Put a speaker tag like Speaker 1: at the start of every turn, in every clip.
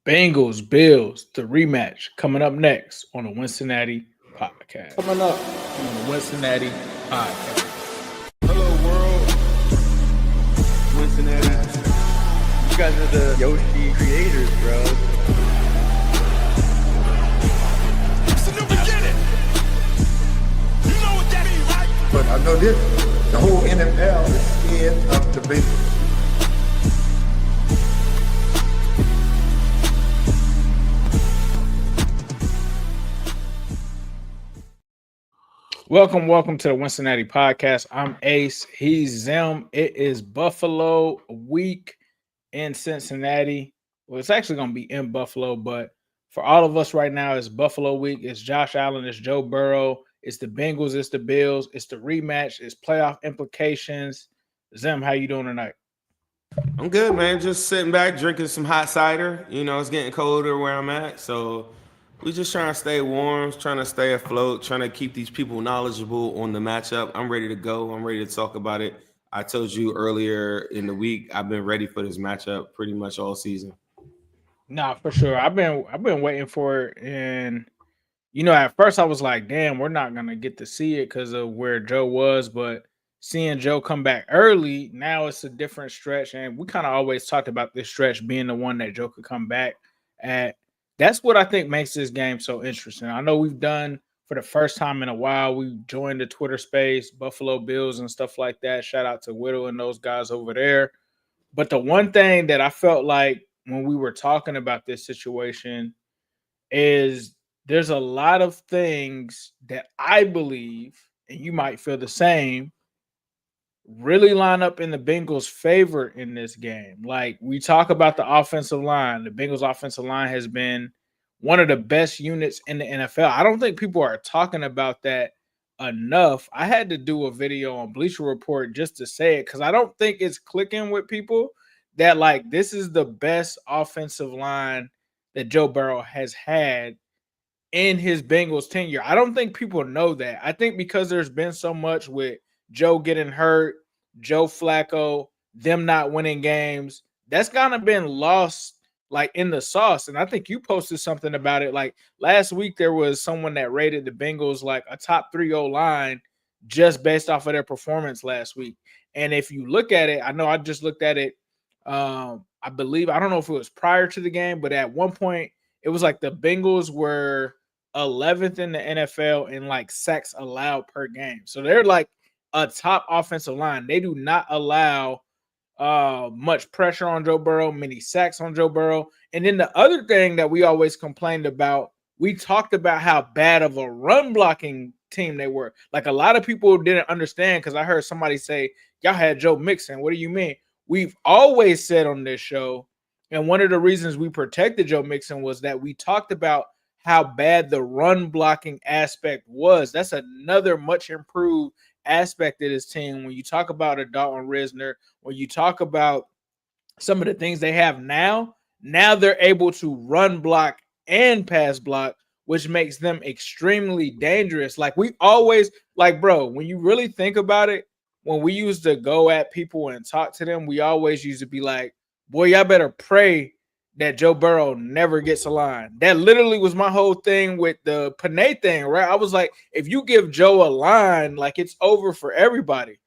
Speaker 1: Bengals, Bills, the rematch coming up next on the Cincinnati podcast.
Speaker 2: Coming up
Speaker 1: on the Cincinnati podcast.
Speaker 3: Hello, world. Cincinnati.
Speaker 2: You guys are the Yoshi creators, bro.
Speaker 3: It's a new beginning. You know what that means, right?
Speaker 4: But I know this, the whole NFL is scared of the Bengals.
Speaker 1: Welcome to the Cincinnati podcast. I'm Ace. He's Zim. It is Buffalo week in Cincinnati. Well, it's actually going to be in Buffalo, but for all of us right now, it's Buffalo week. It's Josh Allen. It's Joe Burrow. It's the Bengals. It's the Bills. It's the rematch. It's playoff implications. Zim, how you doing tonight?
Speaker 5: I'm good, man. Just sitting back, drinking some hot cider. You know, it's getting colder where I'm at, so we're just trying to stay warm, trying to stay afloat, trying to keep these people knowledgeable on the matchup. I'm ready to go. I'm ready to talk about it. I told you earlier in the week, I've been ready for this matchup pretty much all season.
Speaker 1: Nah, for sure. I've been waiting for it, and at first I was like, "Damn, we're not gonna get to see it because of where Joe was." But seeing Joe come back early, now it's a different stretch, and we kind of always talked about this stretch being the one that Joe could come back at. That's what I think makes this game so interesting. I know we've done for the first time in a while. We joined the Twitter space, Buffalo Bills and stuff like that. Shout out to Whittle and those guys over there. But the one thing that I felt like when we were talking about this situation is there's a lot of things that I believe, and you might feel the same, really line up in the Bengals' favor in this game. Like, we talk about the offensive line. The Bengals' offensive line has been one of the best units in the NFL. I don't think people are talking about that enough. I had to do a video on Bleacher Report just to say it because I don't think it's clicking with people that, like, this is the best offensive line that Joe Burrow has had in his Bengals tenure. I don't think people know that. I think because there's been so much with Joe getting hurt, Joe Flacco, them not winning games, that's kind of been lost like in the sauce. And I think you posted something about it. Like last week, there was someone that rated the Bengals like a top 3 O-line just based off of their performance last week. And if you look at it, I know I just looked at it. I believe, I don't know if it was prior to the game, but at one point it was like the Bengals were 11th in the NFL in like sacks allowed per game. So they're like a top offensive line. They do not allow much pressure on Joe Burrow, many sacks on Joe Burrow. And then the other thing that we always complained about, we talked about how bad of a run blocking team they were. Like a lot of people didn't understand because I heard somebody say, y'all had Joe Mixon. What do you mean? We've always said on this show, and one of the reasons we protected Joe Mixon was that we talked about how bad the run blocking aspect was. That's another much improved aspect of this team. When you talk about a Dalton Risner, when you talk about some of the things they have now they're able to run block and pass block, which makes them extremely dangerous. Like we always, like, bro, when you really think about it, when we used to go at people and talk to them, we always used to be like, boy, y'all better pray that Joe Burrow never gets a line. That literally was my whole thing with the Panay thing, right? I was like, if you give Joe a line, like it's over for everybody.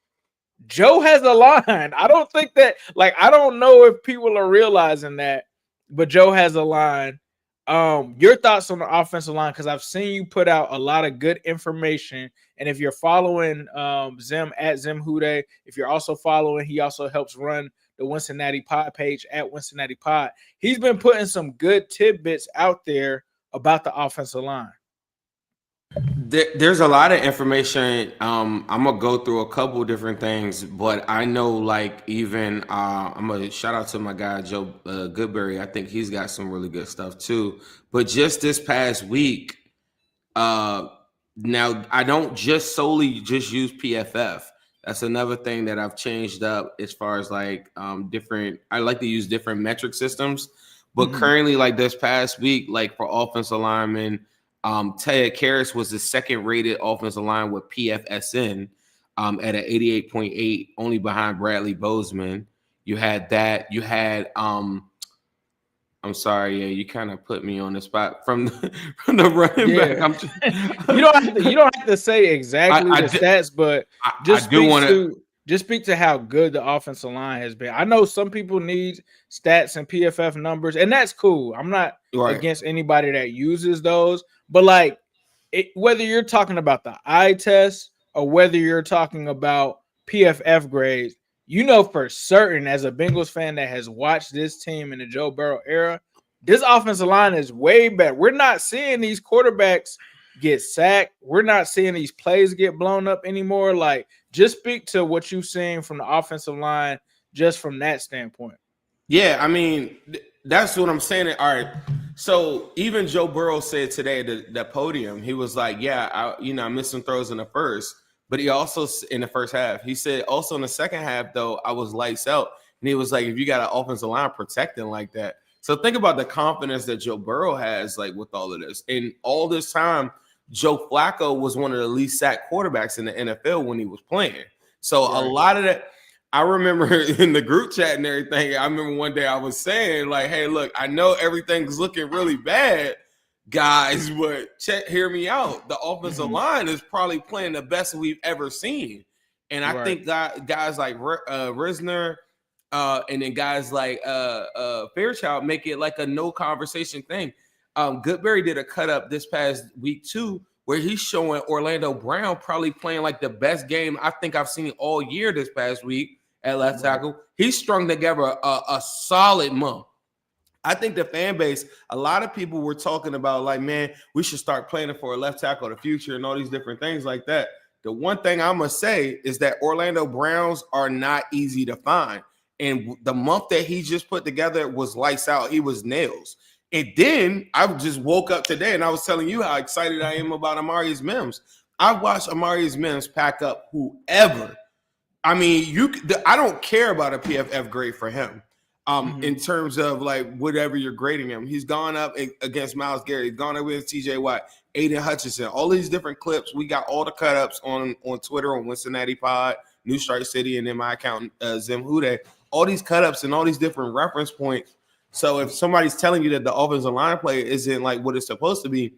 Speaker 1: Joe has a line. I don't think that, like, I don't know if people are realizing that, but Joe has a line. Your thoughts on the offensive line, because I've seen you put out a lot of good information. And if you're following Zim at Zim Hude, if you're also following, he also helps run the Cincinnati Pod page at Cincinnati Pod. He's been putting some good tidbits out there about the offensive line.
Speaker 5: There's a lot of information. I'm gonna go through a couple different things, but I know, like, even I'm gonna shout out to my guy Joe Goodberry. I think he's got some really good stuff too. But just this past week, now I don't just solely just use PFF. That's another thing that I've changed up as far as like different. I like to use different metric systems, but currently, like this past week, like for offensive linemen, Ted Karras was the second rated offensive line with PFSN at an 88.8, only behind Bradley Bozeman. You had that. You had I'm sorry, yeah, you kind of put me on the spot from the running back.
Speaker 1: Yeah. You don't have to say exactly
Speaker 5: I
Speaker 1: the
Speaker 5: di-
Speaker 1: stats, but
Speaker 5: I do want to.
Speaker 1: just speak to how good the offensive line has been. I know some people need stats and PFF numbers, and that's cool. I'm not
Speaker 5: Right.
Speaker 1: against anybody that uses those, but like whether you're talking about the eye test or whether you're talking about PFF grades, you know for certain as a Bengals fan that has watched this team in the Joe Burrow era, this offensive line is way better. We're not seeing these quarterbacks get sacked. We're not seeing these plays get blown up anymore. Like, just speak to what you've seen from the offensive line just from that standpoint.
Speaker 5: Yeah, I mean, that's what I'm saying. All right. So even Joe Burrow said today at the podium, he was like, yeah, I missed some throws in the first, but he also in the first half, he said also in the second half, though, I was lights out. And he was like, if you got an offensive line protecting like that. So think about the confidence that Joe Burrow has, like with all of this. And all this time, Joe Flacco was one of the least sacked quarterbacks in the NFL when he was playing. So a lot of that, I remember in the group chat and everything, I remember one day I was saying, like, hey, look, I know everything's looking really bad, guys, but hear me out. The offensive line is probably playing the best we've ever seen. And I think guys like Risner and then guys like Fairchild make it like a no conversation thing. Goodberry did a cut up this past week too, where he's showing Orlando Brown probably playing like the best game I think I've seen all year this past week at left tackle. He strung together a solid month. I think the fan base, a lot of people were talking about like, man, we should start planning for a left tackle of the future and all these different things like that. The one thing I'm going to say is that Orlando Browns are not easy to find. And the month that he just put together was lights out. He was nails. And then I just woke up today and I was telling you how excited I am about Amarius Mims. I watched Amarius Mims pack up whoever. I mean, I don't care about a PFF grade for him in terms of like whatever you're grading him. He's gone up against Myles Garrett. He's gone up with TJ Watt, Aiden Hutchinson, all these different clips. We got all the cut-ups on Twitter, on Cincinnati Pod, New Strike City, and then my account, Zim Hude. All these cut-ups and all these different reference points. So if somebody's telling you that the offensive line play isn't like what it's supposed to be,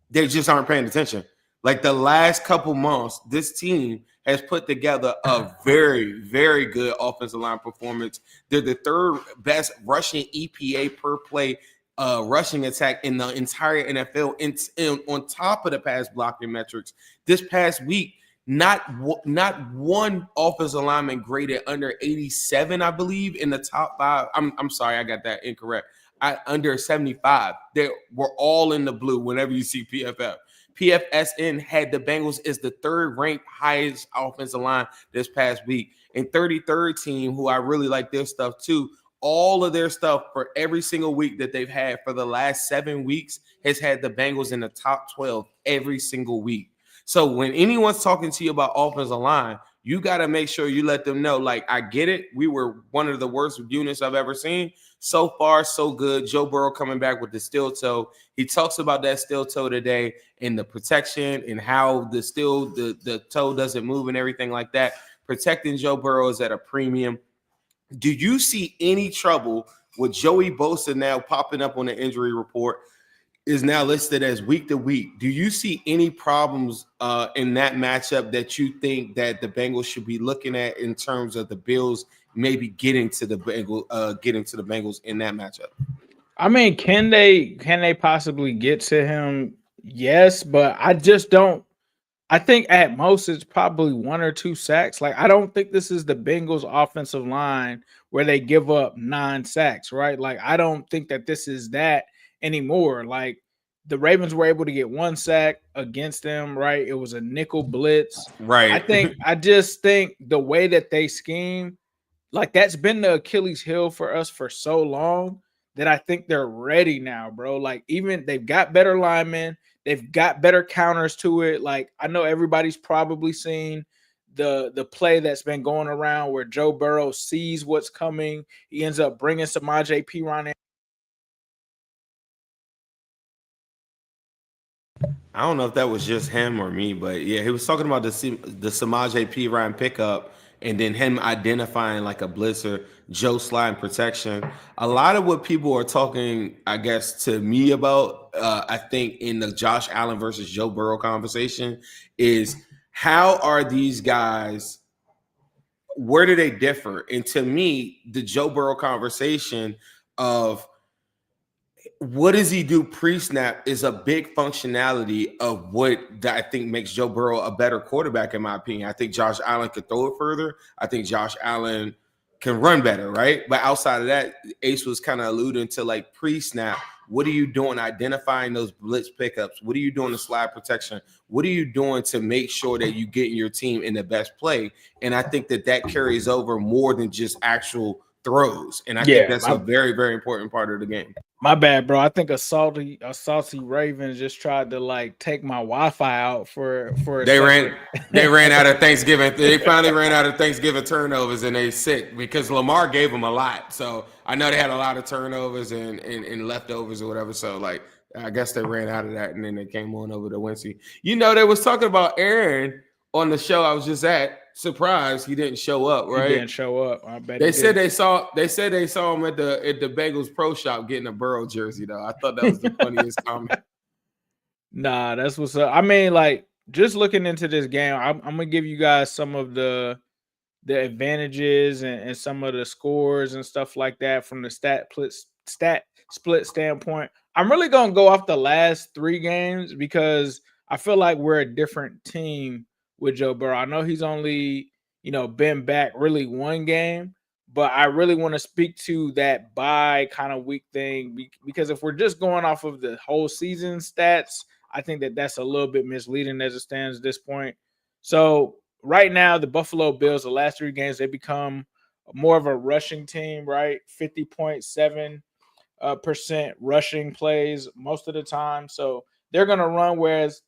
Speaker 5: they just aren't paying attention. Like the last couple months, this team has put together a very, very good offensive line performance. They're the third best rushing EPA per play rushing attack in the entire NFL. On top of the pass blocking metrics, this past week, not one offensive lineman graded under 87, I believe, in the top five. I'm sorry, I got that incorrect. Under 75. They were all in the blue whenever you see PFF. PFSN had the Bengals as the third ranked highest offensive line this past week. And 33rd team, who I really like their stuff too, all of their stuff for every single week that they've had for the last 7 weeks has had the Bengals in the top 12 every single week. So when anyone's talking to you about offensive line, you got to make sure you let them know, like, I get it. We were one of the worst units I've ever seen. So far, so good. Joe Burrow coming back with the steel toe. He talks about that steel toe today and the protection and how the toe doesn't move and everything like that. Protecting Joe Burrow is at a premium. Do you see any trouble with Joey Bosa now popping up on the injury report? Is now listed as week to week. Do you see any problems in that matchup that you think that the Bengals should be looking at in terms of the Bills maybe getting to the Bengals in that matchup?
Speaker 1: I mean, can they possibly get to him? Yes, but I just don't. I think at most it's probably 1 or 2 sacks. Like, I don't think this is the Bengals offensive line where they give up 9 sacks, right? Like, I don't think that this is that anymore. Like, the Ravens were able to get 1 sack against them, right? It was a nickel blitz.
Speaker 5: Right.
Speaker 1: I just think the way that they scheme, like, that's been the Achilles heel for us for so long that I think they're ready now, bro. Like, even they've got better linemen, they've got better counters to it. Like, I know everybody's probably seen the play that's been going around where Joe Burrow sees what's coming. He ends up bringing Samaje Perine in.
Speaker 5: I don't know if that was just him or me, but yeah, he was talking about the Samaje Perine pickup and then him identifying like a blitzer Joe sliding protection. A lot of what people are talking, I guess, to me about, I think in the Josh Allen versus Joe Burrow conversation is how are these guys, where do they differ? And to me, the Joe Burrow conversation of what does he do pre-snap is a big functionality of what that I think makes Joe Burrow a better quarterback, in my opinion. I think Josh Allen could throw it further. I think Josh Allen can run better, right? But outside of that, Ace was kind of alluding to like pre-snap. What are you doing identifying those blitz pickups? What are you doing to slide protection? What are you doing to make sure that you get your team in the best play? And I think that carries over more than just actual throws. And I think that's a very, very important part of the game.
Speaker 1: My bad, bro. I think a salty Raven just tried to like take my Wi-Fi out for
Speaker 5: they ran out of Thanksgiving. They finally ran out of Thanksgiving turnovers, and they sick because Lamar gave them a lot. So I know they had a lot of turnovers and leftovers or whatever. So like I guess they ran out of that, and then they came on over to Wincy. You know, they was talking about Aaron on the show I was just at. Surprised he didn't show up, right?
Speaker 1: He didn't show up. I bet
Speaker 5: they said they saw him at the Bengals pro shop getting a Burrow jersey though. I thought that was the funniest comment.
Speaker 1: Nah, that's what's up. I mean, like just looking into this game, I'm gonna give you guys some of the advantages and some of the scores and stuff like that from the stat split standpoint. I'm really gonna go off the last 3 games because I feel like we're a different team with Joe Burrow. I know he's only, been back really 1 game, but I really want to speak to that bye kind of week thing because if we're just going off of the whole season stats, I think that's a little bit misleading as it stands at this point. So right now, the Buffalo Bills, the last 3 games, they become more of a rushing team, right? 50.7% rushing plays most of the time. So they're going to run, whereas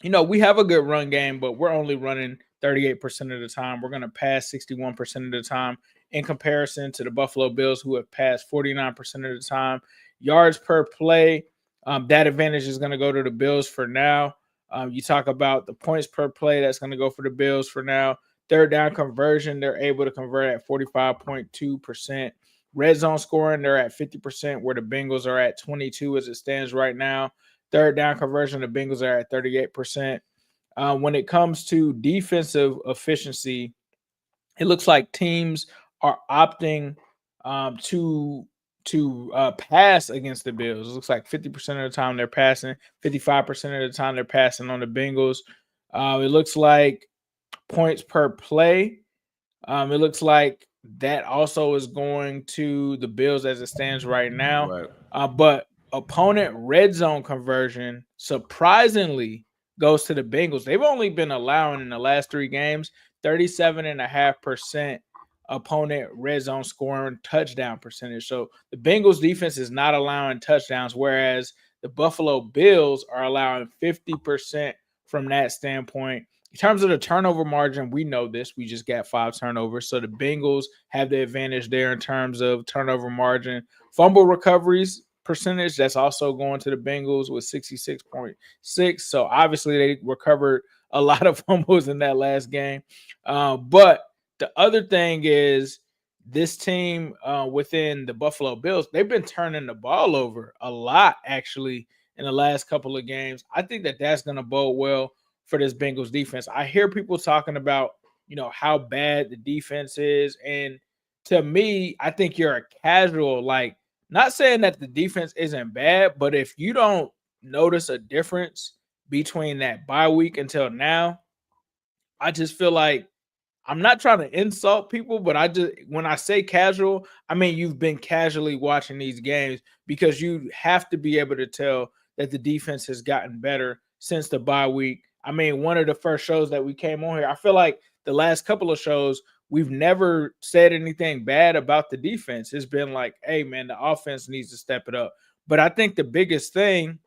Speaker 1: we have a good run game, but we're only running 38% of the time. We're going to pass 61% of the time in comparison to the Buffalo Bills, who have passed 49% of the time. Yards per play, that advantage is going to go to the Bills for now. You talk about the points per play, that's going to go for the Bills for now. Third down conversion, they're able to convert at 45.2%. Red zone scoring, they're at 50%, where the Bengals are at 22 as it stands right now. Third down conversion, the Bengals are at 38%. When it comes to defensive efficiency, it looks like teams are opting to pass against the Bills. It looks like 50% of the time they're passing, 55% of the time they're passing on the Bengals. It looks like points per play. It looks like that also is going to the Bills as it stands right now.
Speaker 5: Right.
Speaker 1: But opponent red zone conversion surprisingly goes to the Bengals. They've only been allowing in the last 3 games 37.5% opponent red zone scoring touchdown percentage. So the Bengals defense is not allowing touchdowns, whereas the Buffalo Bills are allowing 50% from that standpoint. In terms of the turnover margin, we know this. We just got 5 turnovers. So the Bengals have the advantage there in terms of turnover margin. Fumble recoveries percentage, that's also going to the Bengals with 66.6. So obviously they recovered a lot of fumbles in that last game. But the other thing is this team within the Buffalo Bills, they've been turning the ball over a lot actually in the last couple of games. I think that's going to bode well for this Bengals defense. I hear people talking about, how bad the defense is. And to me, I think you're a casual, not saying that the defense isn't bad, but if you don't notice a difference between that bye week until now, I just feel like I'm not trying to insult people, but when I say casual, I mean you've been casually watching these games because you have to be able to tell that the defense has gotten better since the bye week. I mean, one of the first shows that we came on here, I feel like the last couple of shows, we've never said anything bad about the defense. It's been like, hey, man, the offense needs to step it up. But I think the biggest thing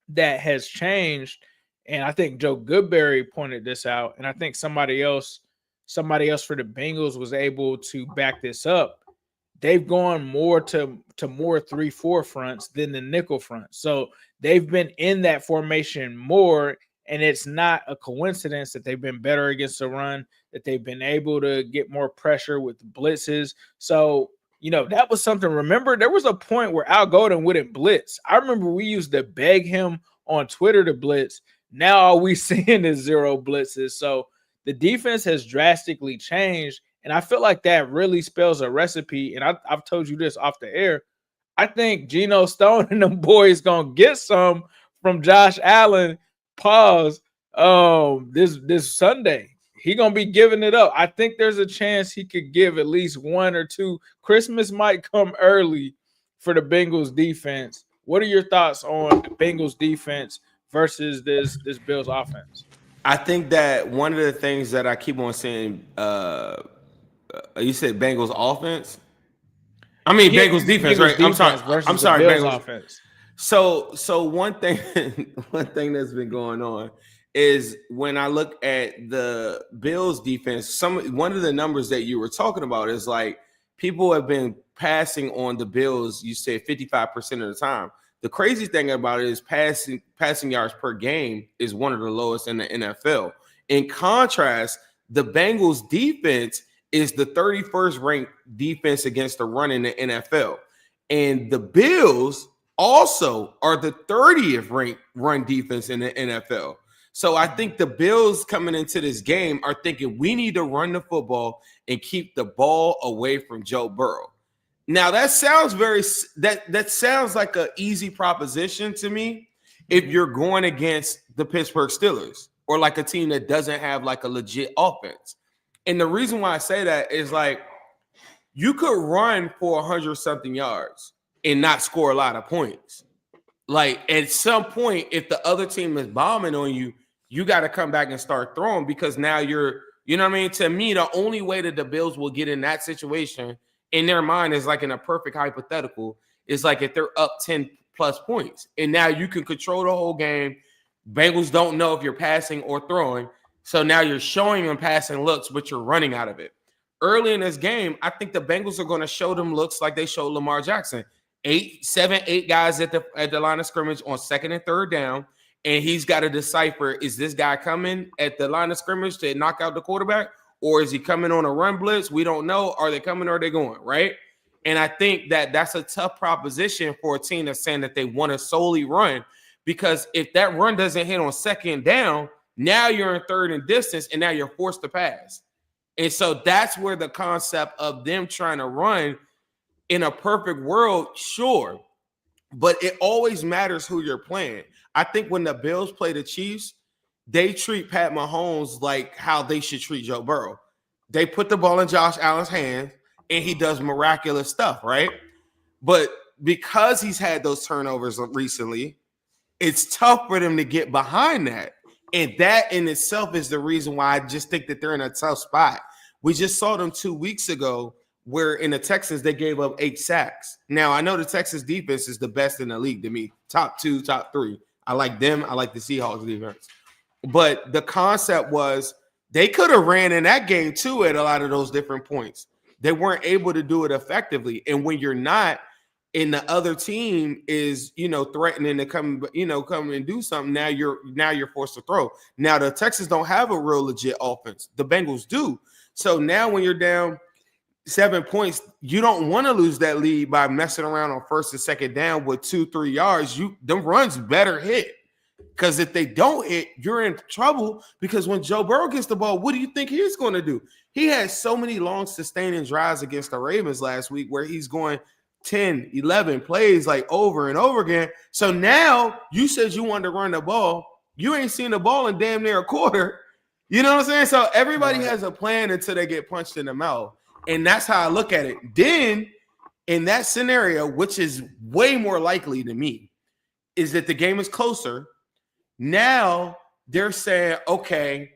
Speaker 1: that has changed, and I think Joe Goodberry pointed this out, and I think somebody else for the Bengals was able to back this up. They've gone more to more 3-4 fronts than the nickel front. So they've been in that formation more, and it's not a coincidence that they've been better against the run that they've been able to get more pressure with blitzes. So, that was something. Remember, there was a point where Al Golden wouldn't blitz. I remember we used to beg him on Twitter to blitz. Now all we seeing is 0 blitzes. So the defense has drastically changed. And I feel like that really spells a recipe. And I've told you this off the air. I think Geno Stone and them boys gonna get some from Josh Allen. Pause. This Sunday. He gonna be giving it up. I think there's a chance he could give at least 1 or 2. Christmas might come early for the Bengals defense. What are your thoughts on the Bengals defense versus this Bills offense?
Speaker 5: I think that one of the things that I keep on saying, you said Bengals offense. I mean Bengals defense, right?
Speaker 1: I'm sorry,
Speaker 5: Bengals
Speaker 1: offense.
Speaker 5: So one thing that's been going on is when I look at the Bills defense, one of the numbers that you were talking about is like people have been passing on the Bills, you say 55% of the time. The crazy thing about it is passing yards per game is one of the lowest in the NFL. In contrast, the Bengals defense is the 31st ranked defense against the run in the NFL. And the Bills also are the 30th ranked run defense in the NFL. So I think the Bills coming into this game are thinking we need to run the football and keep the ball away from Joe Burrow. Now that sounds that sounds like an easy proposition to me if you're going against the Pittsburgh Steelers or like a team that doesn't have like a legit offense. And the reason why I say that is like you could run for 100-something yards and not score a lot of points. Like at some point, if the other team is bombing on you, you got to come back and start throwing because now you know what I mean? To me, the only way that the Bills will get in that situation in their mind is like in a perfect hypothetical is like if they're up 10 plus points and now you can control the whole game. Bengals don't know if you're passing or throwing. So now you're showing them passing looks, but you're running out of it. Early in this game, I think the Bengals are going to show them looks like they showed Lamar Jackson. 8 guys at the line of scrimmage on 2nd and 3rd down. And he's got to decipher, is this guy coming at the line of scrimmage to knock out the quarterback? Or is he coming on a run blitz? We don't know. Are they coming or are they going, right? And I think that that's a tough proposition for a team that's saying that they want to solely run. Because if that run doesn't hit on 2nd down, now you're in 3rd and distance, and now you're forced to pass. And so that's where the concept of them trying to run in a perfect world, sure. But it always matters who you're playing. I think when the Bills play the Chiefs, they treat Pat Mahomes like how they should treat Joe Burrow. They put the ball in Josh Allen's hands, and he does miraculous stuff, right? But because he's had those turnovers recently, it's tough for them to get behind that. And that in itself is the reason why I just think that they're in a tough spot. We just saw them 2 weeks ago where in the Texans, they gave up 8 sacks. Now, I know the Texas defense is the best in the league to me. Top 2, top 3. I like them. I like the Seahawks defense. But the concept was they could have ran in that game too at a lot of those different points. They weren't able to do it effectively. And when you're not, and the other team is, threatening to come and do something, now you're forced to throw. Now the Texans don't have a real legit offense. The Bengals do. So now when you're down 7 points, you don't want to lose that lead by messing around on 1st and 2nd down with 2-3 yards. Them runs better hit. Because if they don't hit, you're in trouble. Because when Joe Burrow gets the ball, what do you think he's going to do? He had so many long sustaining drives against the Ravens last week where he's going 10, 11 plays like over and over again. So now you said you wanted to run the ball. You ain't seen the ball in damn near a quarter. You know what I'm saying? So everybody has a plan until they get punched in the mouth. And that's how I look at it. Then in that scenario, which is way more likely to me, is that the game is closer. Now they're saying, okay,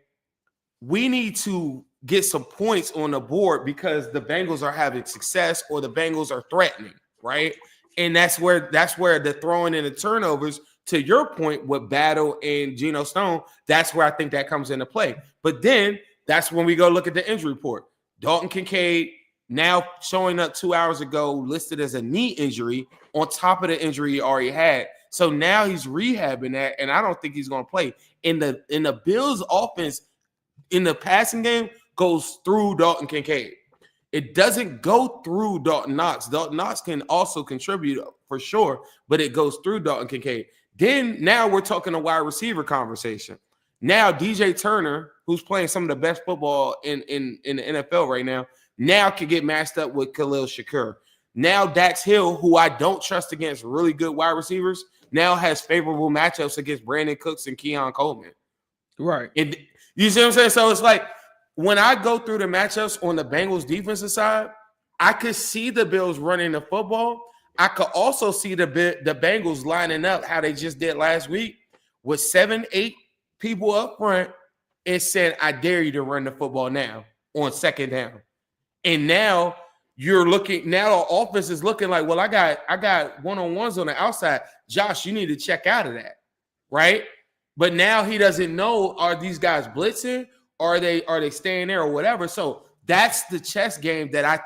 Speaker 5: we need to get some points on the board because the Bengals are having success or the Bengals are threatening, right? And that's where the throwing in the turnovers, to your point with Battle and Geno Stone, that's where I think that comes into play. But then that's when we go look at the injury report. Dalton Kincaid now showing up 2 hours ago listed as a knee injury on top of the injury he already had. So now he's rehabbing that, and I don't think he's going to play. In the Bills offense, in the passing game, goes through Dalton Kincaid. It doesn't go through Dalton Knox. Dalton Knox can also contribute for sure, but it goes through Dalton Kincaid. Then now we're talking a wide receiver conversation. Now DJ Turner, who's playing some of the best football in the NFL right now can get matched up with Khalil Shakur. Now Dax Hill, who I don't trust against really good wide receivers, now has favorable matchups against Brandon Cooks and Keon Coleman.
Speaker 1: Right.
Speaker 5: And you see what I'm saying? So it's like when I go through the matchups on the Bengals defensive side, I could see the Bills running the football. I could also see the Bengals lining up how they just did last week with 7-8 people up front and said, I dare you to run the football now on second down. And now you're looking, now the offense is looking like, well, I got one-on-ones on the outside. Josh, you need to check out of that, right? But now he doesn't know, are these guys blitzing? Are they staying there or whatever? So that's the chess game that I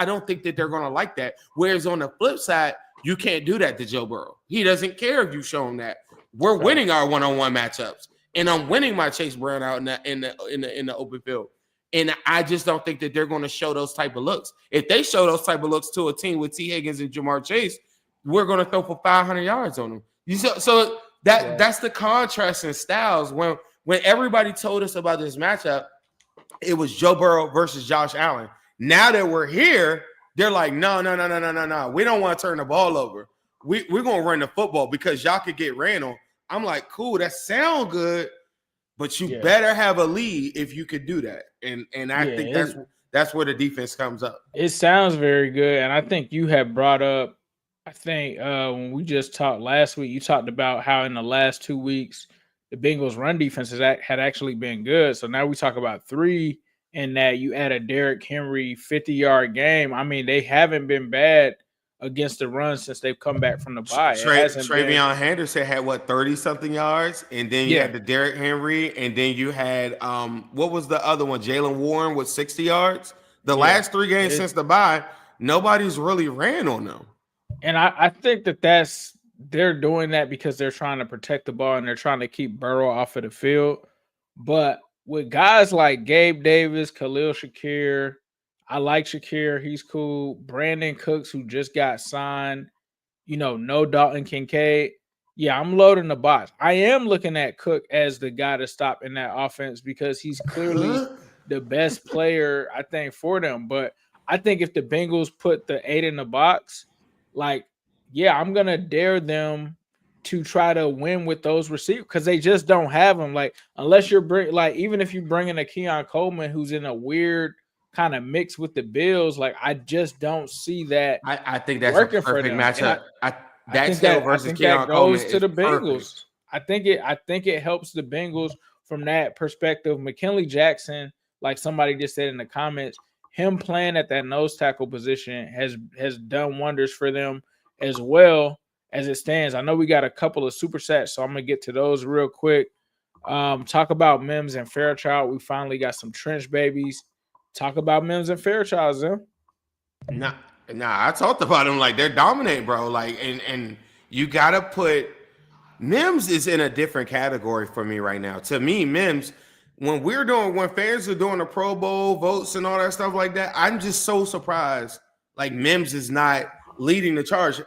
Speaker 5: don't think that they're going to like that. Whereas on the flip side, you can't do that to Joe Burrow. He doesn't care if you show him that. We're winning our one-on-one matchups, and I'm winning my Chase Brown out in the open field. And I just don't think that they're going to show those type of looks. If they show those type of looks to a team with T. Higgins and Jamar Chase, we're going to throw for 500 yards on them. So that's the contrast in styles. When everybody told us about this matchup, it was Joe Burrow versus Josh Allen. Now that we're here, they're like, no. We don't want to turn the ball over. We're going to run the football because y'all could get ran on. I'm like, cool, that sounds good, but you better have a lead if you could do that. And I think that's where the defense comes up.
Speaker 1: It sounds very good. And I think you have brought up, when we just talked last week, you talked about how in the last 2 weeks, the Bengals run defense had actually been good. So now we talk about 3, and that you add a Derrick Henry 50-yard game. I mean, they haven't been bad against the run since they've come back from the bye.
Speaker 5: Travion Henderson had 30-something yards, and then you had the Derrick Henry, and then you had what was the other one? Jaylen Warren with 60 yards. The last 3 games since the bye, nobody's really ran on them.
Speaker 1: And I think they're doing that because they're trying to protect the ball and they're trying to keep Burrow off of the field. But with guys like Gabe Davis, Khalil Shakir, I like Shakir. He's cool. Brandon Cooks, who just got signed, no Dalton Kincaid. Yeah, I'm loading the box. I am looking at Cook as the guy to stop in that offense because he's clearly the best player, I think, for them. But I think if the Bengals put the 8 in the box, I'm going to dare them to try to win with those receivers because they just don't have them. Unless even if you bring in a Keon Coleman who's in a weird kind of mix with the Bills, I just don't see that.
Speaker 5: I think that's
Speaker 1: working
Speaker 5: a perfect
Speaker 1: for
Speaker 5: matchup.
Speaker 1: Dax Hill versus Keon Coleman goes to the Bengals. Perfect. I think it helps the Bengals from that perspective. McKinley Jackson, like somebody just said in the comments, him playing at that nose tackle position has done wonders for them as well as it stands. I know we got a couple of supersets, so I'm gonna get to those real quick. Talk about Mims and Fairchild. We finally got some trench babies. Talk about Mims and Fairchild, Zim.
Speaker 5: Nah, I talked about them they're dominant, bro. And you gotta put Mims is in a different category for me right now. To me, Mims, when fans are doing the Pro Bowl votes and all that stuff like that, I'm just so surprised. Mims is not leading the charge.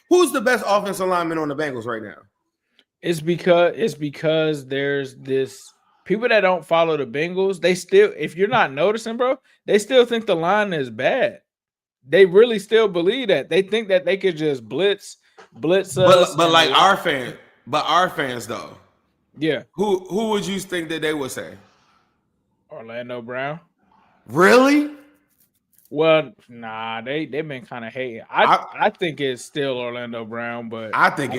Speaker 5: Who's the best offensive lineman on the Bengals right now? It's
Speaker 1: because there's this. People that don't follow the Bengals, they still, if you're not noticing, bro, they still think the line is bad. They really still believe that. They think that they could just blitz us.
Speaker 5: But our fans though.
Speaker 1: Yeah.
Speaker 5: Who would you think that they would say?
Speaker 1: Orlando Brown.
Speaker 5: Really?
Speaker 1: Well, nah, they've been kind of hating. I think it's still Orlando Brown, but
Speaker 5: I think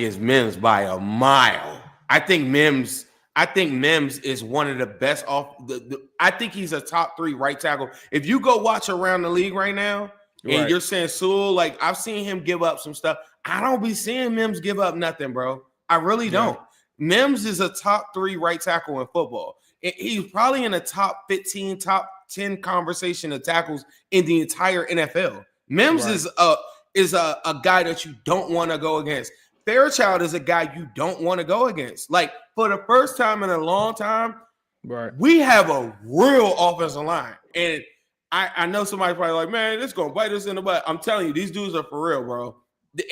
Speaker 5: it's Mims by a mile. I think Mims is one of the best I think he's a top 3 right tackle. If you go watch around the league right now, and you're saying Sewell, I've seen him give up some stuff. I don't be seeing Mims give up nothing, bro. I really don't. Mims is a top 3 right tackle in football. He's probably in the top 15, top 10 conversation of tackles in the entire NFL. Mims is a guy that you don't want to go against. Fairchild is a guy you don't want to go against. For the first time in a long time,
Speaker 1: Right.
Speaker 5: We have a real offensive line. And I know somebody's probably like, man, this is going to bite us in the butt. I'm telling you, these dudes are for real, bro.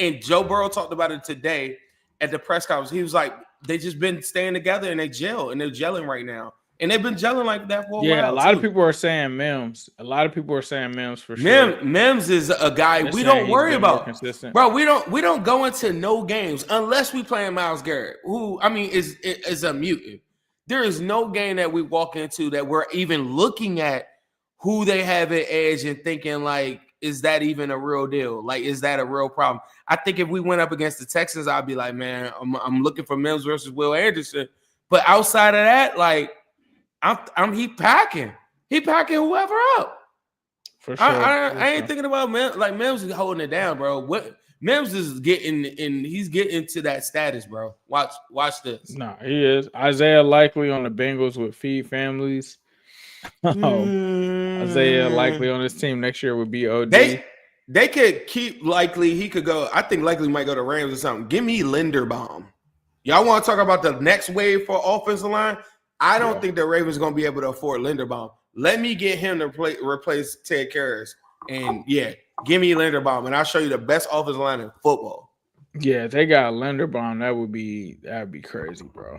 Speaker 5: And Joe Burrow talked about it today at the press conference. He was like, they just been staying together and they gel, and they're gelling right now. And they've been gelling like that for a while.
Speaker 1: Yeah, a lot of people are saying Mims. A lot of people are saying Mims for
Speaker 5: sure.
Speaker 1: sure.
Speaker 5: Mims is a guy we don't worry about.
Speaker 1: Consistent.
Speaker 5: Bro, we don't go into no games unless we playing Myles Garrett, who I mean is a mutant. There is no game that we walk into that we're even looking at who they have at edge and thinking like, is that even a real deal? Like, is that a real problem? I think if we went up against the Texans, I'd be like, man, I'm looking for Mims versus Will Anderson. But outside of that, like, he packing whoever up.
Speaker 1: For sure.
Speaker 5: I ain't thinking about Mims. Like, Mims is holding it down, bro. What Mims is getting, and he's getting to that status, bro. Watch this.
Speaker 1: No, he is. Isaiah Likely on the Bengals with feed families. Isaiah Likely on this team next year would be OD.
Speaker 5: They could keep Likely. He could go. I think Likely might go to Rams or something. Give me Linderbaum. Y'all want to talk about the next wave for offensive line? I don't think the Ravens are going to be able to afford Linderbaum. Let me get him to replace Ted Karras. And, yeah, give me Linderbaum, and I'll show you the best offensive line in football.
Speaker 1: Yeah, if they got Linderbaum, that would be crazy, bro.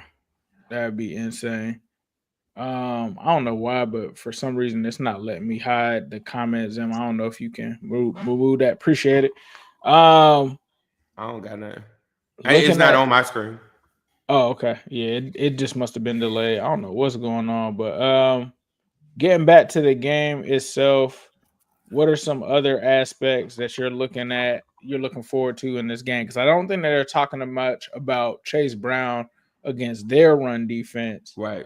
Speaker 1: That would be insane. I don't know why, but for some reason, it's not letting me hide the comments. And I don't know if you can move that. Appreciate it.
Speaker 5: I don't got nothing. It's not on my screen.
Speaker 1: Oh, okay. Yeah, it just must have been delayed. I don't know what's going on, but getting back to the game itself, what are some other aspects that you're looking forward to in this game? Because I don't think that they're talking much about Chase Brown against their run defense.
Speaker 5: Right.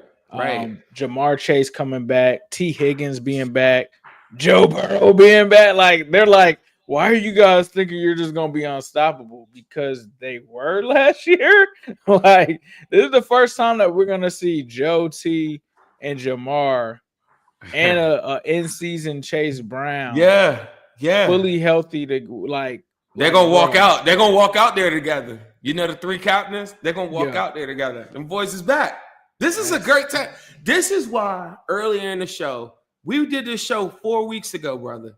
Speaker 1: Jamar Chase coming back, T. Higgins being back, Joe Burrow being back. Like, they're like, why are you guys thinking you're just going to be unstoppable? Because they were last year. Like, this is the first time that we're going to see Joe, T, and Jamar and a in-season Chase Brown.
Speaker 5: Yeah.
Speaker 1: Fully healthy to, like.
Speaker 5: They're going to walk out. They're going to walk out there together. You know the three captains? They're going to walk out there together. Them boys is back. This is a great time. This is why earlier in the show, we did this show 4 weeks ago, brother.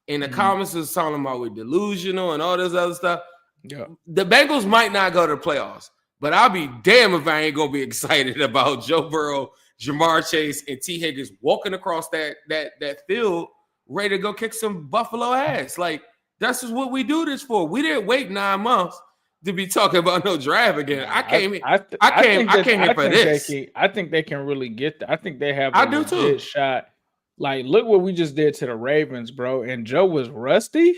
Speaker 5: And the comments was talking about we're delusional and all this other stuff.
Speaker 1: Yeah.
Speaker 5: The Bengals might not go to the playoffs, but I'll be damned if I ain't gonna be excited about Joe Burrow, Jamar Chase, and T. Higgins walking across that field, ready to go kick some Buffalo ass. Like, that's just what we do this for. We didn't wait 9 months to be talking about no draft again. I came here for this.
Speaker 1: I think they can really get that. I think they have
Speaker 5: a legit
Speaker 1: shot. Like, look what we just did to the Ravens, bro. And Joe was rusty.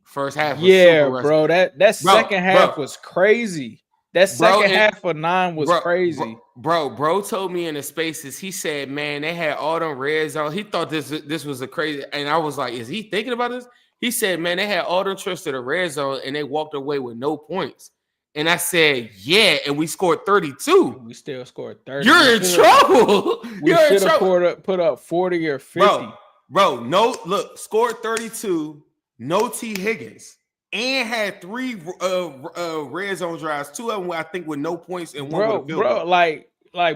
Speaker 5: First half was
Speaker 1: super bro. That second half was crazy. That second half of 9 was crazy.
Speaker 5: Bro told me in the spaces, he said, man, they had all them red zone. He thought this was a crazy, and I was like, is he thinking about this? He said, man, they had all them trips to the red zone and they walked away with no points. And I said, yeah, and we scored 32.
Speaker 1: We still scored 30.
Speaker 5: You're in trouble.
Speaker 1: We should have put up 40 or 50.
Speaker 5: Bro, scored 32, no T. Higgins, and had 3 red zone drives. 2 of them, I think, with no points and one with a field goal.
Speaker 1: Like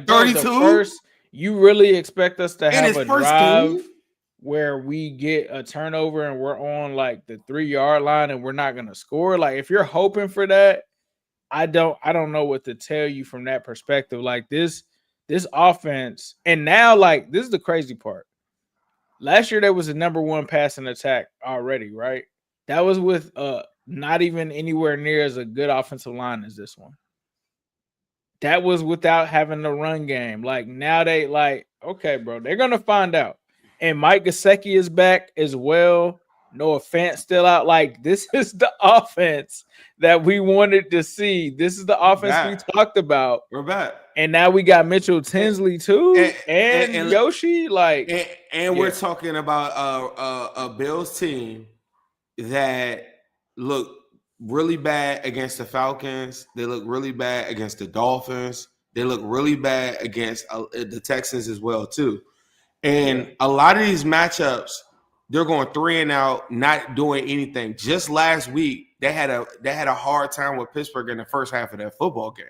Speaker 5: 32.
Speaker 1: You really expect us to have a drive
Speaker 5: game
Speaker 1: where we get a turnover and we're on like the 3-yard line and we're not going to score? Like, if you're hoping for that, I don't know what to tell you from that perspective. Like, this offense, and now, like, this is the crazy part. Last year there was a number 1 passing attack already, right? That was with not even anywhere near as a good offensive line as this one. That was without having the run game. Like, now they like, okay, bro, they're gonna find out. And Mike Gesicki is back as well. Noah Fant still out. Like, this is the offense that we wanted to see. This is the offense we talked about.
Speaker 5: We're back.
Speaker 1: And now we got Mitchell Tinsley too, and Yoshi. Like,
Speaker 5: we're talking about a Bills team that look really bad against the Falcons. They look really bad against the Dolphins. They look really bad against the Texans as well too. And a lot of these matchups, they're going 3 and out, not doing anything. Just last week, they had a hard time with Pittsburgh in the first half of that football game.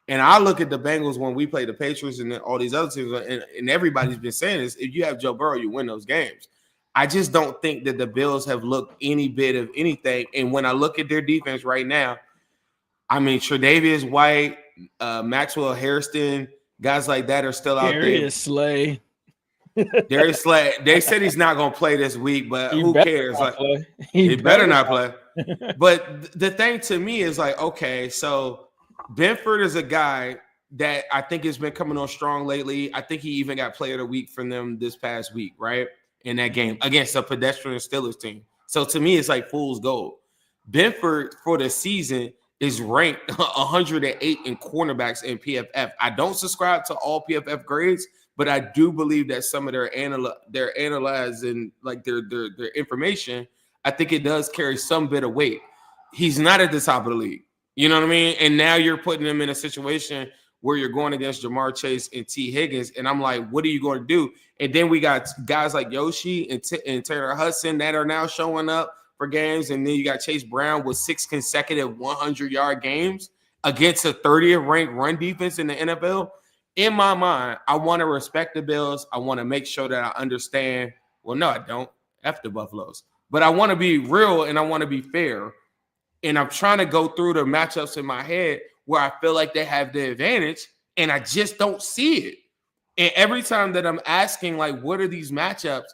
Speaker 5: And I look at the Bengals when we play the Patriots and all these other teams, and everybody's been saying this: if you have Joe Burrow, you win those games. I just don't think that the Bills have looked any bit of anything. And when I look at their defense right now, I mean, Tre'Davious White, Maxwell Hairston, guys like that are still out
Speaker 1: Darius Slay.
Speaker 5: Darius Slay. They said he's not going to play this week, but who cares? Like, he better not play. But the thing to me is like, okay, so Benford is a guy that I think has been coming on strong lately. I think he even got player of the week from them this past week, right? In that game against a pedestrian Steelers team. So to me, it's like fool's gold. Benford for the season is ranked 108 in cornerbacks in PFF. I don't subscribe to all PFF grades, but I do believe that some of their analyzing, like their information, I think it does carry some bit of weight. He's not at the top of the league. You know what I mean? And now you're putting him in a situation where you're going against Jamar Chase and T. Higgins. And I'm like, what are you going to do? And then we got guys like Yoshi and Taylor Hudson that are now showing up for games. And then you got Chase Brown with 6 consecutive 100-yard games against a 30th ranked run defense in the NFL. In my mind, I want to respect the Bills. I want to make sure that I understand. Well, no, I don't. F the Buffaloes. But I want to be real and I want to be fair. And I'm trying to go through the matchups in my head where I feel like they have the advantage, and I just don't see it. And every time that I'm asking, like, what are these matchups?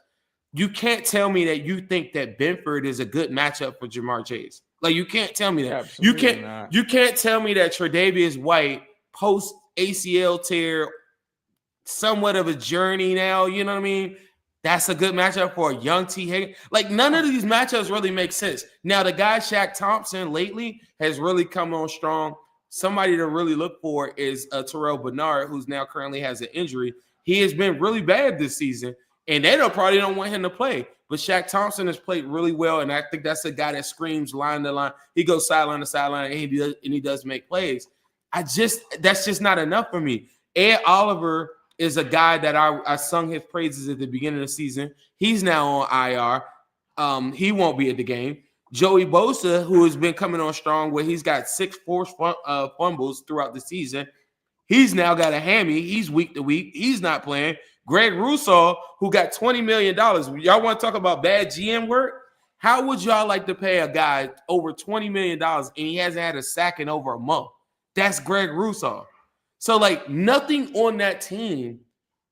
Speaker 5: You can't tell me that you think that Benford is a good matchup for Jamar Chase. Like, you can't tell me that.
Speaker 1: Absolutely
Speaker 5: You can't tell me that Tre'Davious White post ACL tear, somewhat of a journey now. You know what I mean? That's a good matchup for a young T. Higgins. Like, none of these matchups really make sense. Now, the guy Shaq Thompson lately has really come on strong. Somebody to really look for is Terrell Bernard, who's now currently has an injury. He has been really bad this season, and they probably don't want him to play. But Shaq Thompson has played really well, and I think that's a guy that screams line to line. He goes sideline to sideline, and he does make plays. That's just not enough for me. Ed Oliver is a guy that I sung his praises at the beginning of the season. He's now on IR. He won't be at the game. Joey Bosa, who has been coming on strong, where he's got 6 forced fumbles throughout the season. He's now got a hammy. He's week to week. He's not playing. Greg Rousseau, who got $20 million. Y'all want to talk about bad GM work? How would y'all like to pay a guy over $20 million and he hasn't had a sack in over a month? That's Greg Rousseau. So, like, nothing on that team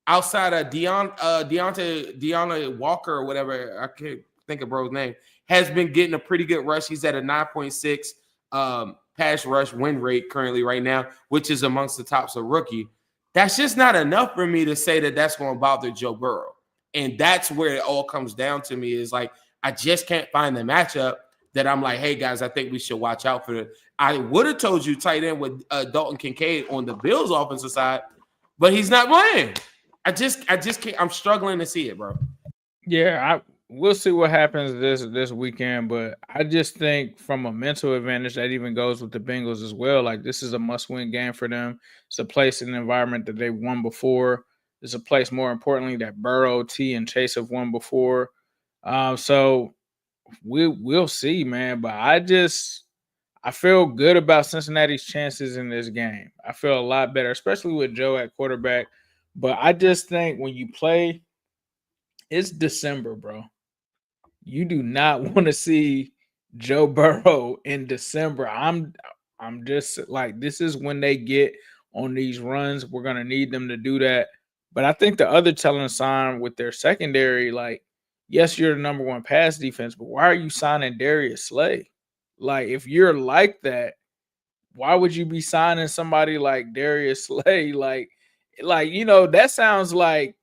Speaker 5: outside of Deontay Walker or whatever, I can't think of bro's name, has been getting a pretty good rush. He's at a 9.6 pass rush win rate currently right now, which is amongst the tops of rookie. That's just not enough for me to say that that's going to bother Joe Burrow. And that's where it all comes down to me is like, I just can't find the matchup that I'm like, hey, guys, I think we should watch out for it. I would have told you tight end with Dalton Kincaid on the Bills offensive side, but he's not playing. I just can't. I'm struggling to see it, bro.
Speaker 1: Yeah, we'll see what happens this weekend, but I just think from a mental advantage that even goes with the Bengals as well. Like, this is a must-win game for them. It's a place in an environment that they've won before. It's a place, more importantly, that Burrow, T, and Chase have won before. So we'll see, man. But I feel good about Cincinnati's chances in this game. I feel a lot better, especially with Joe at quarterback. But I just think when you play, it's December, bro. You do not want to see Joe Burrow in December. I'm just like, this is when they get on these runs. We're going to need them to do that. But I think the other telling sign with their secondary, like, yes, you're the number 1 pass defense, but why are you signing Darius Slay? Like, if you're like that, why would you be signing somebody like Darius Slay? Like, you know, that sounds like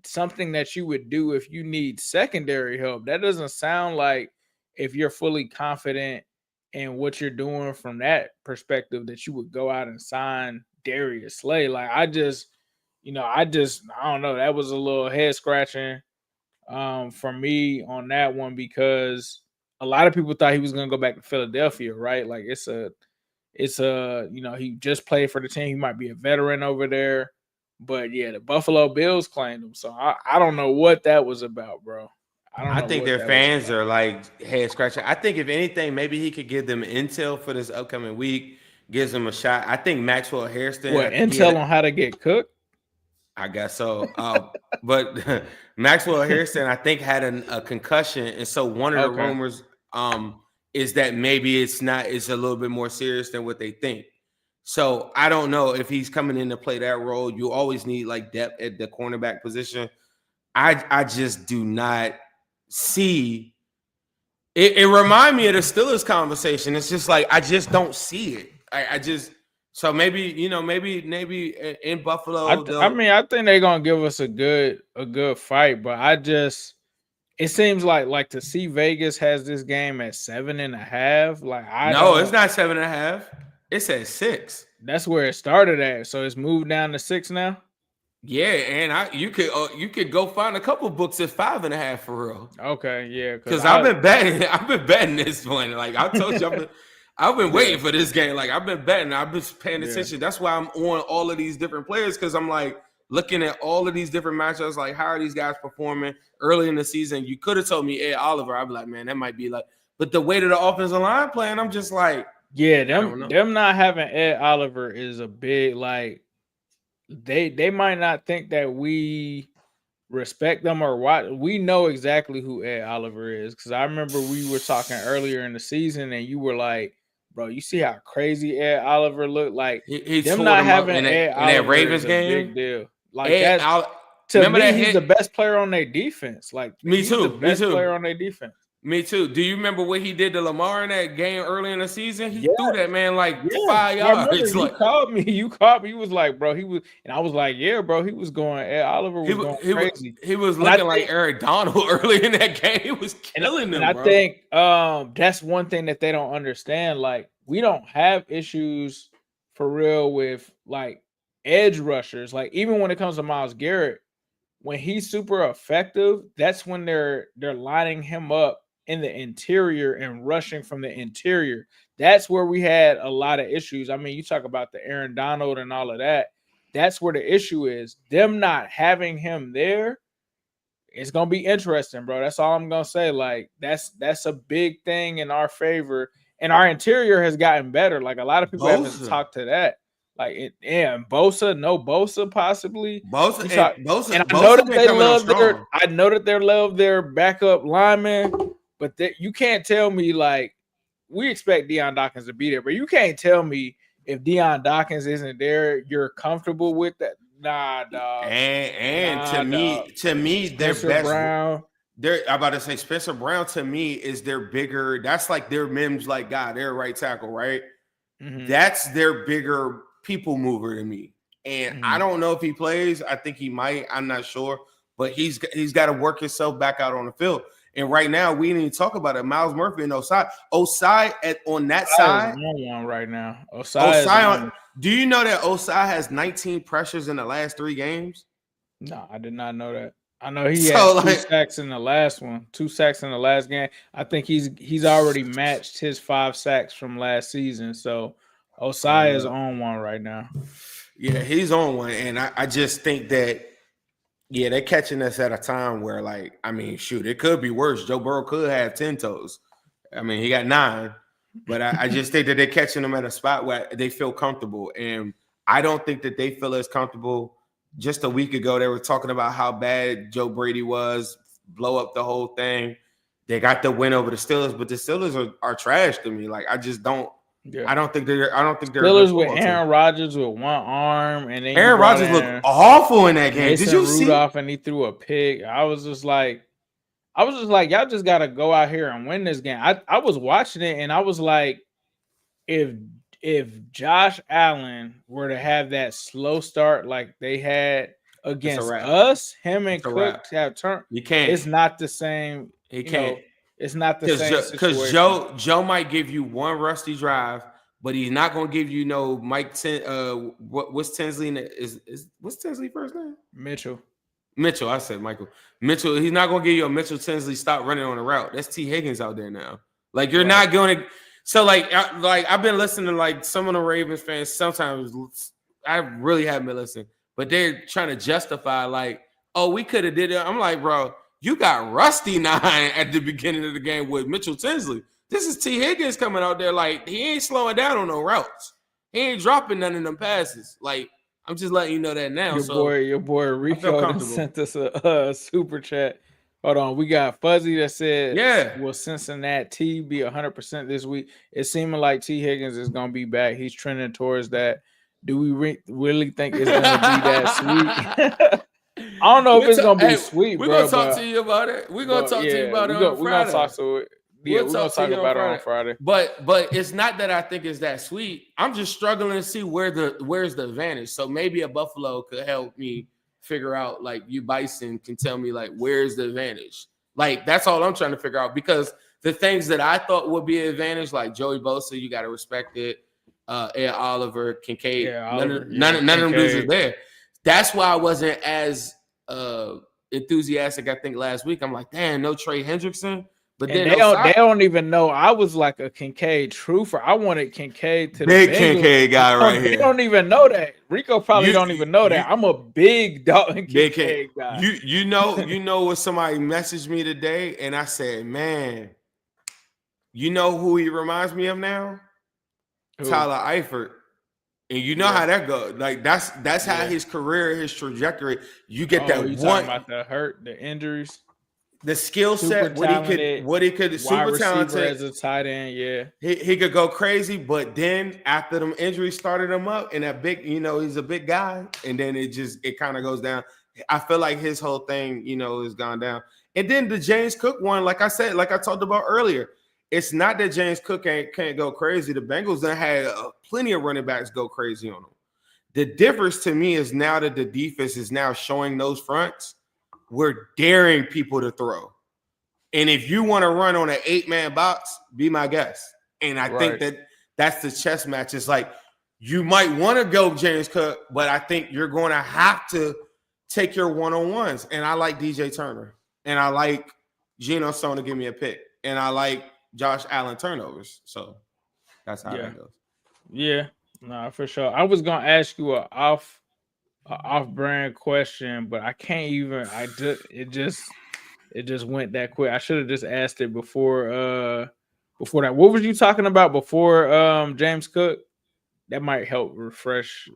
Speaker 1: something that you would do if you need secondary help. That doesn't sound like, if you're fully confident in what you're doing from that perspective, that you would go out and sign Darius Slay. Like, I don't know. That was a little head scratching for me on that one, because a lot of people thought he was going to go back to Philadelphia, right? Like, it's a, he just played for the team. He might be a veteran over there. But yeah, the Buffalo Bills claimed him. So I don't know what that was about, bro.
Speaker 5: I think their fans are like head scratching. I think if anything, maybe he could give them intel for this upcoming week. gives him a shot. I think Maxwell Hairston.
Speaker 1: What intel on how to get cooked?
Speaker 5: I guess so. But Maxwell Hairston, I think, had a concussion, and so one of the rumors is that maybe it's a little bit more serious than what they think. So I don't know if he's coming in to play that role. You always need like depth at the cornerback position. I just do not see it. It reminds me of the Steelers conversation. It's just like I just don't see it. I just so maybe maybe in Buffalo.
Speaker 1: I mean, I think they're gonna give us a good fight, but it seems like to see Vegas has this game at 7.5. Like
Speaker 5: it's not 7.5. It's at 6.
Speaker 1: That's where it started at. So it's moved down to 6 now.
Speaker 5: Yeah, and you could go find a couple books at 5.5 for real.
Speaker 1: Okay, yeah,
Speaker 5: because I've been betting this one. Like I told you, I've been waiting for this game. Like I've been betting, I've been paying attention. That's why I'm on all of these different players because I'm like looking at all of these different matchups. Like how are these guys performing early in the season? You could have told me Ed Oliver. I'd be like, man, that might be like. But the way that the offensive line playing, I'm just like.
Speaker 1: Yeah, them not having Ed Oliver is a big like they might not think that we respect them or what. We know exactly who Ed Oliver is because I remember we were talking earlier in the season and you were like, bro, you see how crazy Ed Oliver looked? Like them not having Ed Oliver in that Ravens game, big deal. Like to me, he's the best player on their defense. Like
Speaker 5: me too,
Speaker 1: the best player on their defense.
Speaker 5: Me too. Do you remember what he did to Lamar in that game early in the season? He threw that man 5 yards.
Speaker 1: You called me. You called me. He was like, bro, he was, and I was like, yeah, bro, he was going. Ed Oliver was going crazy.
Speaker 5: He was looking like Eric Donald early in that game. He was killing them.
Speaker 1: And I think that's one thing that they don't understand. Like, we don't have issues for real with like edge rushers. Like, even when it comes to Myles Garrett, when he's super effective, that's when they're lining him up in the interior and rushing from the interior. That's where we had a lot of issues. I mean, you talk about the Aaron Donald and all of that. That's where the issue is. Them not having him there, it's gonna be interesting, bro. That's all I'm gonna say. Like, that's a big thing in our favor. And our interior has gotten better. Like a lot of people haven't talked to that. Like, Bosa possibly.
Speaker 5: Bosa,
Speaker 1: and I know that they love they love their backup linemen. But you can't tell me, like, we expect Deion Dawkins to be there, but you can't tell me if Deion Dawkins isn't there, you're comfortable with that. Nah, dog.
Speaker 5: To me, their
Speaker 1: Spencer
Speaker 5: best.
Speaker 1: Brown.
Speaker 5: I'm about to say Spencer Brown to me is their bigger. That's like their Mims like guy. They're right tackle, right? Mm-hmm. That's their bigger people mover to me. And I don't know if he plays. I think he might. I'm not sure, but he's got to work himself back out on the field. And right now, we didn't even talk about it. Miles Murphy and Osai. On that side.
Speaker 1: One right now.
Speaker 5: Do you know that Osai has 19 pressures in the last 3 games?
Speaker 1: No, I did not know that. I know he had 2 sacks in the last one. 2 sacks in the last game. I think he's already matched his 5 sacks from last season. So Osai is on one right now.
Speaker 5: Yeah, he's on one. And I just think that they're catching us at a time where, like, I mean, shoot, it could be worse. Joe Burrow could have 10 toes. I mean, he got 9. But I just think that they're catching them at a spot where they feel comfortable. And I don't think that they feel as comfortable. Just a week ago, they were talking about how bad Joe Brady was, blow up the whole thing. They got the win over the Steelers, but the Steelers are trash to me. Like, I just don't. Yeah. I don't think they're
Speaker 1: Steelers with Aaron Rodgers with one arm, and then
Speaker 5: Aaron Rodgers looked awful in that game.
Speaker 1: Did you see Rudolph and he threw a pick? I was just like, y'all just gotta go out here and win this game. I was watching it and I was like, if Josh Allen were to have that slow start like they had against us, him and Cook have turned.
Speaker 5: You can't.
Speaker 1: It's not the same.
Speaker 5: He can't.
Speaker 1: It's not the same
Speaker 5: because Joe might give you one rusty drive, but he's not going to give you no what's Tinsley what's Tinsley first name?
Speaker 1: Mitchell.
Speaker 5: I said Michael. Mitchell. He's not going to give you a Mitchell Tinsley stop running on the route. That's T. Higgins out there now. Like you're not going to. So like I've been listening to like some of the Ravens fans. Sometimes I really haven't been listening, but they're trying to justify like, oh, we could have did it. I'm like, bro. You got Rusty 9 at the beginning of the game with Mitchell Tinsley. This is T. Higgins coming out there like he ain't slowing down on no routes. He ain't dropping none of them passes. Like, I'm just letting you know that now.
Speaker 1: Your boy Rico done sent us a super chat. Hold on, we got Fuzzy that said,
Speaker 5: Yeah.
Speaker 1: will Cincinnati be 100% this week? It's seeming like T. Higgins is going to be back. He's trending towards that. Do we really think it's going to be that sweet? I don't know if it's going to be sweet, bro.
Speaker 5: We're going to talk to you about it. We're going to talk to you about it on Friday.
Speaker 1: We're going to talk to it. Yeah, we're going to talk about it on Friday.
Speaker 5: But it's not that I think it's that sweet. I'm just struggling to see where's the advantage. So maybe a Buffalo could help me figure out, like, you Bison can tell me, like, where's the advantage? Like, that's all I'm trying to figure out, because the things that I thought would be an advantage, like Joey Bosa, you got to respect it. Ed Oliver, Kincaid, none of them dudes are there. That's why I wasn't as enthusiastic, I think, last week. I'm like, damn, no Trey Hendrickson. But then
Speaker 1: they don't even know. I was like a Kincaid truther. I wanted Kincaid to
Speaker 5: big
Speaker 1: the
Speaker 5: Kincaid guy right here.
Speaker 1: They don't even know that. Rico probably don't even know that. I'm a big dog Kincaid guy.
Speaker 5: You know what, somebody messaged me today, and I said, man, you know who he reminds me of now? Who? Tyler Eifert. And you know how that goes. Like, that's how his career, his trajectory. You get that
Speaker 1: you
Speaker 5: one
Speaker 1: talking about the injuries.
Speaker 5: The skill set, what he could, super talented
Speaker 1: as a tight end, yeah.
Speaker 5: He could go crazy, but then after them injuries started him up, and that big, he's a big guy, and then it kind of goes down. I feel like his whole thing, has gone down. And then the James Cook one, like I said, like I talked about earlier, it's not that James Cook can't go crazy. The Bengals done had plenty of running backs go crazy on him. The difference to me is now that the defense is now showing those fronts, we're daring people to throw. And if you want to run on an 8-man box, be my guest. And I think that's the chess match. It's like, you might want to go James Cook, but I think you're going to have to take your one-on-ones. And I like DJ Turner. And I like Geno Stone to give me a pick. And I like Josh Allen turnovers. So that's how that goes. Yeah,
Speaker 1: no, for sure. I was going to ask you an off-brand question, but I can't even. It just went that quick. I should have just asked it before that. What was you talking about before James Cook? That might help refresh.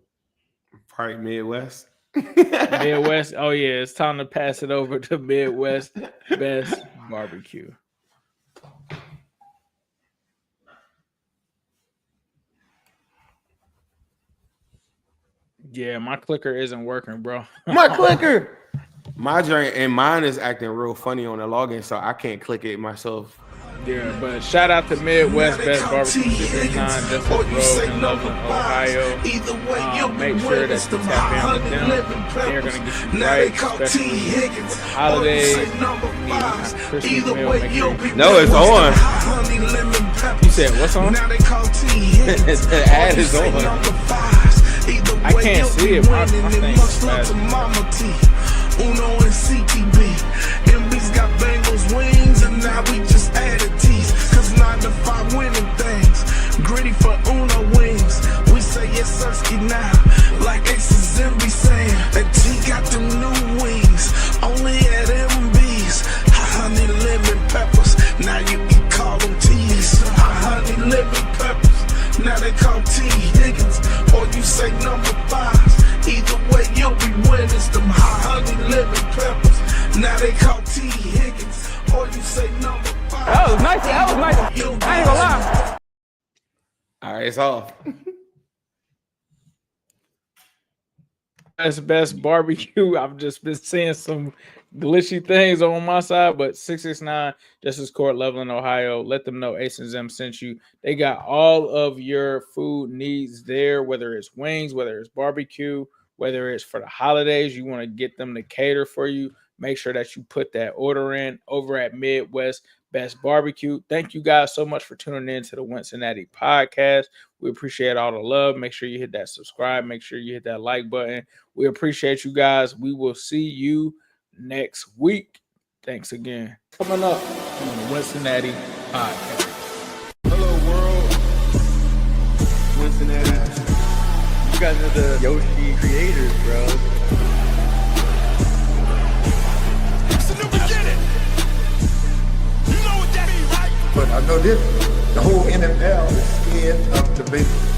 Speaker 5: Probably Midwest.
Speaker 1: Midwest. Oh yeah, it's time to pass it over to Midwest Best Barbecue. Yeah, my clicker isn't working, bro.
Speaker 5: My clicker. My joint and mine is acting real funny on the login, so I can't click it myself.
Speaker 1: Yeah, but shout out to Midwest Best Barbecue 69 Justice Road in Loveland, Ohio. Make sure that you tap in with them. They're gonna get you right, especially with the holidays. Christmas meal, make sure
Speaker 5: no, it's on.
Speaker 1: You said what's on?
Speaker 5: The ad is on.
Speaker 1: I can't see it. My thing is fast.
Speaker 3: Uno and CTB. MB's got Bengals wings, and now we just added T's. Cause 9 to 5 winning things. Gritty for Uno wings. We say yes, Sirski now. Like Aces and be saying that T got them new wings. Only at MB's. Honey lemon peppers. Now you can call them T's. Honey lemon peppers. Now they call T Higgins. Or you say number 5. Either way, you'll be winning them high honey lemon peppers. Now they call T Higgins, or you say number 5.
Speaker 6: That was nice. I ain't gonna lie.
Speaker 5: All right, it's off.
Speaker 1: That's Best Barbecue. I've just been seeing some glitchy things on my side, but 669 Justice Court, Loveland, Ohio. Let them know Ace and Zem sent you. They got all of your food needs there, whether it's wings, whether it's barbecue, whether it's for the holidays, you want to get them to cater for you. Make sure that you put that order in over at Midwest Best Barbecue. Thank you guys so much for tuning in to the Cincinnati podcast. We appreciate all the love. Make sure you hit that subscribe. Make sure you hit that like button. We appreciate you guys. We will see you next week. Thanks again. Coming up on the Cincinnati podcast.
Speaker 2: Hello, world. Cincinnati. You guys are the Yoshi creators, bro.
Speaker 3: It's a new beginning. You know what that means, right?
Speaker 4: But I know this, the whole NFL is scared of the Bengals.